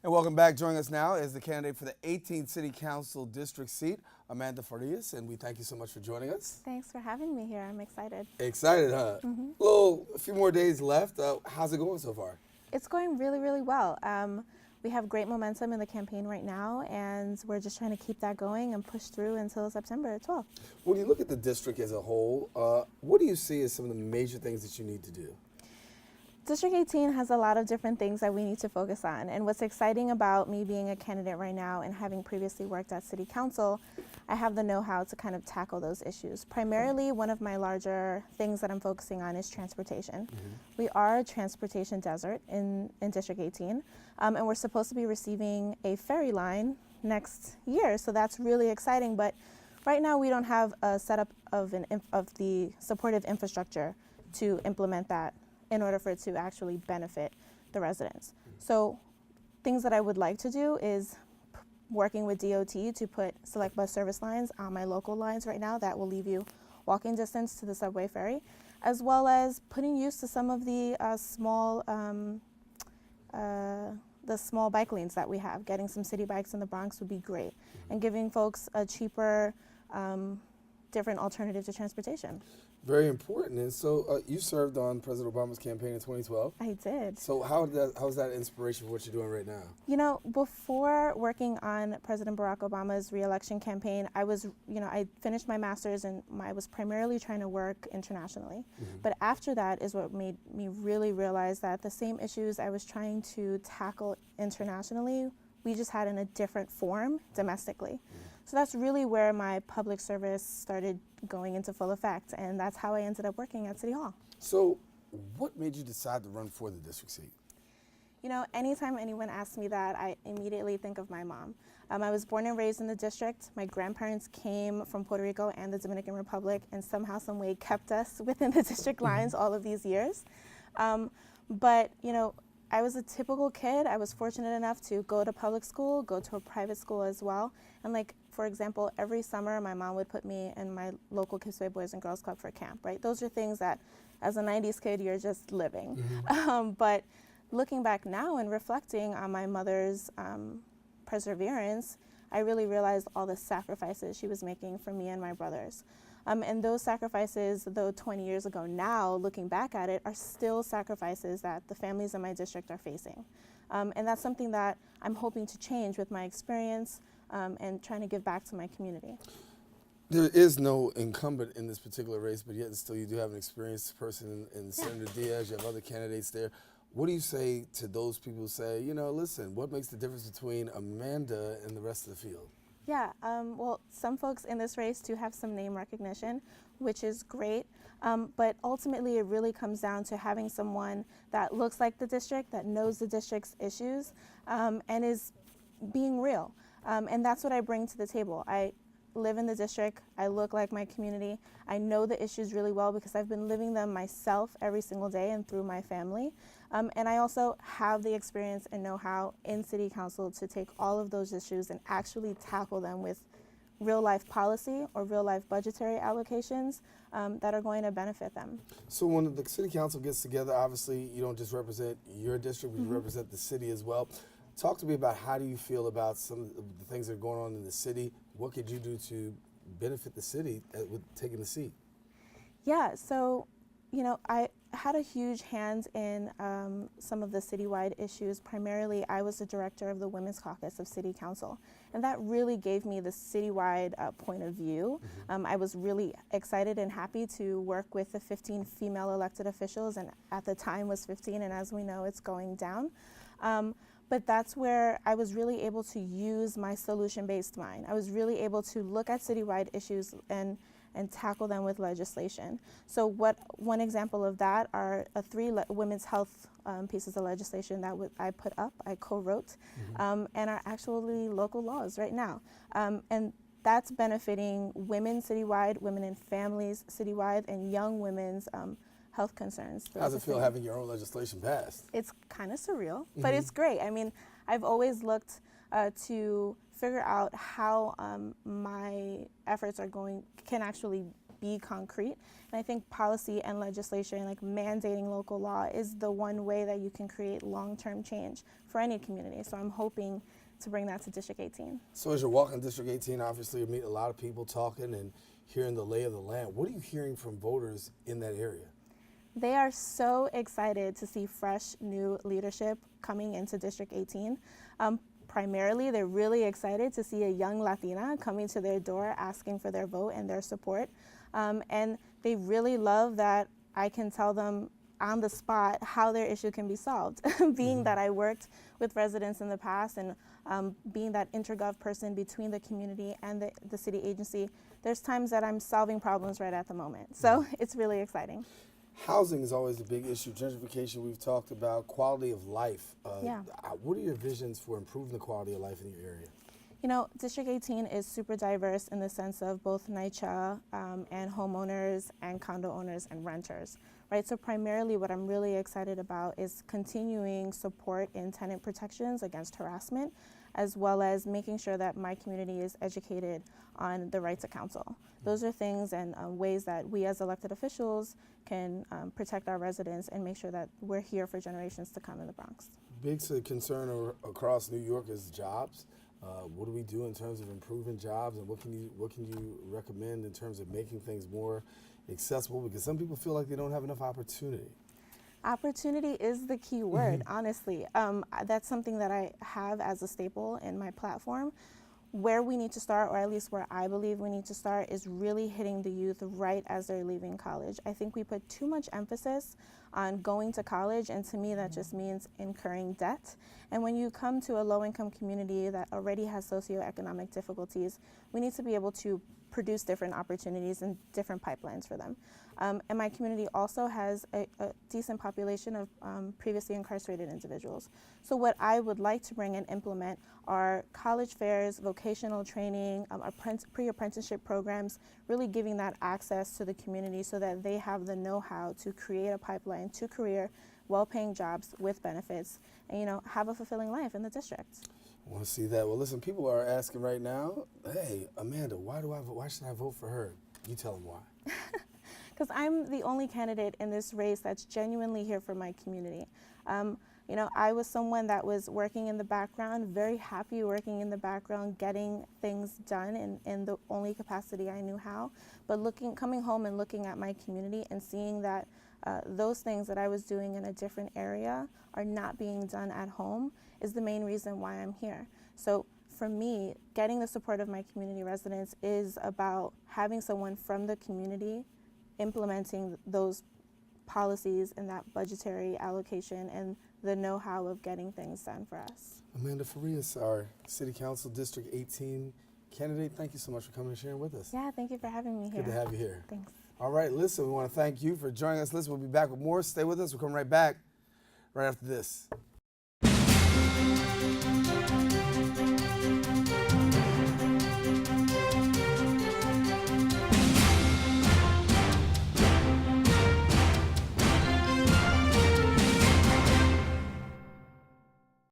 And welcome back. Joining us now is the candidate for the 18th City Council District seat, Amanda Farias, and we thank you so much for joining us. Thanks for having me here. I'm excited. Excited, huh? A few more days left. How's it going so far? It's going really, really well. We have great momentum in the campaign right now, and we're just trying to keep that going and push through until September 12th. When you look at the district as a whole, what do you see as some of the major things that you need to do? District 18 has a lot of different things that we need to focus on, and what's exciting about me being a candidate right now and having previously worked at City Council, I have the know-how to kind of tackle those issues. Primarily, one of my larger things that I'm focusing on is transportation. We are a transportation desert in District 18, and we're supposed to be receiving a ferry line next year, so that's really exciting, but right now we don't have a setup of the supportive infrastructure to implement that in order for it to actually benefit the residents. So things that I would like to do is working with DOT to put select bus service lines on my local lines right now that will leave you walking distance to the subway ferry, as well as putting use to some of the small bike lanes that we have. Getting some city bikes in the Bronx would be great, and giving folks a cheaper, different alternative to transportation. Very important. And so you served on President Obama's campaign in 2012. I did. So how's that inspiration for what you're doing right now? You know, before working on President Barack Obama's re-election campaign, I finished my master's and I was primarily trying to work internationally. But after that is what made me really realize that the same issues I was trying to tackle internationally, we just had in a different form domestically. So that's really where my public service started going into full effect, and that's how I ended up working at City Hall. So what made you decide to run for the district seat? You know, anytime anyone asks me that, I immediately think of my mom. I was born and raised in the district. My grandparents came from Puerto Rico and the Dominican Republic, and somehow, some way kept us within the district lines all of these years. But, you know, I was a typical kid. I was fortunate enough to go to public school, go to a private school as well. And like, for example, every summer my mom would put me in my local Kidsway Boys and Girls Club for camp, right? Those are things that as a 90s kid, you're just living. But looking back now and reflecting on my mother's perseverance, I really realized all the sacrifices she was making for me and my brothers. And those sacrifices, though 20 years ago now, looking back at it, are still sacrifices that the families in my district are facing. And that's something that I'm hoping to change with my experience and trying to give back to my community. There is no incumbent in this particular race, but yet still you do have an experienced person in Senator Diaz. You have other candidates there. What do you say to those people who say, you know, listen, what makes the difference between Amanda and the rest of the field? Yeah, well, some folks in this race do have some name recognition, which is great, but ultimately it really comes down to having someone that looks like the district, that knows the district's issues, and is being real. And that's what I bring to the table. I live in the district, I look like my community, I know the issues really well because I've been living them myself every single day and through my family. And I also have the experience and know-how in City Council to take all of those issues and actually tackle them with real-life policy or real-life budgetary allocations that are going to benefit them. So when the City Council gets together, obviously you don't just represent your district, but you represent the city as well. Talk to me about how do you feel about some of the things that are going on in the city. What could you do to benefit the city with taking the seat? Yeah, so, you know, I had a huge hand in some of the citywide issues. Primarily, I was the director of the Women's Caucus of City Council, and that really gave me the citywide point of view. I was really excited and happy to work with the 15 female elected officials, and at the time was 15, and as we know, it's going down. But that's where I was really able to use my solution-based mind. I was really able to look at citywide issues and tackle them with legislation. So one example of that are three women's health pieces of legislation that I put up, I co-wrote, and are actually local laws right now. And that's benefiting women citywide, women and families citywide, and young women's health concerns. How's it feel having your own legislation passed? It's kind of surreal, but it's great. I mean, I've always looked to figure out how my efforts can actually be concrete. And I think policy and legislation, like mandating local law, is the one way that you can create long-term change for any community. So I'm hoping to bring that to District 18. So as you're walking District 18, obviously you meet a lot of people talking and hearing the lay of the land. What are you hearing from voters in that area? They are so excited to see fresh, new leadership coming into District 18. Primarily, they're really excited to see a young Latina coming to their door asking for their vote and their support. And they really love that I can tell them on the spot how their issue can be solved. Being that I worked with residents in the past and being that intergov person between the community and the city agency, there's times that I'm solving problems right at the moment. So it's really exciting. Housing is always a big issue. Gentrification, we've talked about. Quality of life. What are your visions for improving the quality of life in your area? You know, District 18 is super diverse in the sense of both NYCHA and homeowners and condo owners and renters, right? So primarily what I'm really excited about is continuing support in tenant protections against harassment, as well as making sure that my community is educated on the right to counsel. Those are things and ways that we as elected officials can protect our residents and make sure that we're here for generations to come in the Bronx. Big concern across New York is jobs. What do we do in terms of improving jobs, and what can you recommend in terms of making things more accessible? Because some people feel like they don't have enough opportunity. Opportunity is the key word, honestly. That's something that I have as a staple in my platform. Where we need to start, or at least where I believe we need to start, is really hitting the youth right as they're leaving college. I think we put too much emphasis on going to college, and to me that just means incurring debt. And when you come to a low-income community that already has socioeconomic difficulties, we need to be able to produce different opportunities and different pipelines for them. And my community also has a decent population of previously incarcerated individuals. So what I would like to bring and implement are college fairs, vocational training, pre-apprenticeship programs, really giving that access to the community so that they have the know-how to create a pipeline to career, well-paying jobs with benefits, and have a fulfilling life in the district. I want to see that. Well, listen, people are asking right now, hey, Amanda, why should I vote for her? You tell them why. Because I'm the only candidate in this race that's genuinely here for my community. I was someone that was working in the background, very happy working in the background, getting things done in the only capacity I knew how. But coming home and looking at my community and seeing that those things that I was doing in a different area are not being done at home is the main reason why I'm here. So for me, getting the support of my community residents is about having someone from the community implementing those policies and that budgetary allocation and the know-how of getting things done for us. Amanda Farias, our City Council District 18 candidate, thank you so much for coming and sharing with us. Yeah, thank you for having me here. Good to have you here. Thanks. All right, listen, we want to thank you for joining us. Listen, we'll be back with more. Stay with us. We'll come right back right after this.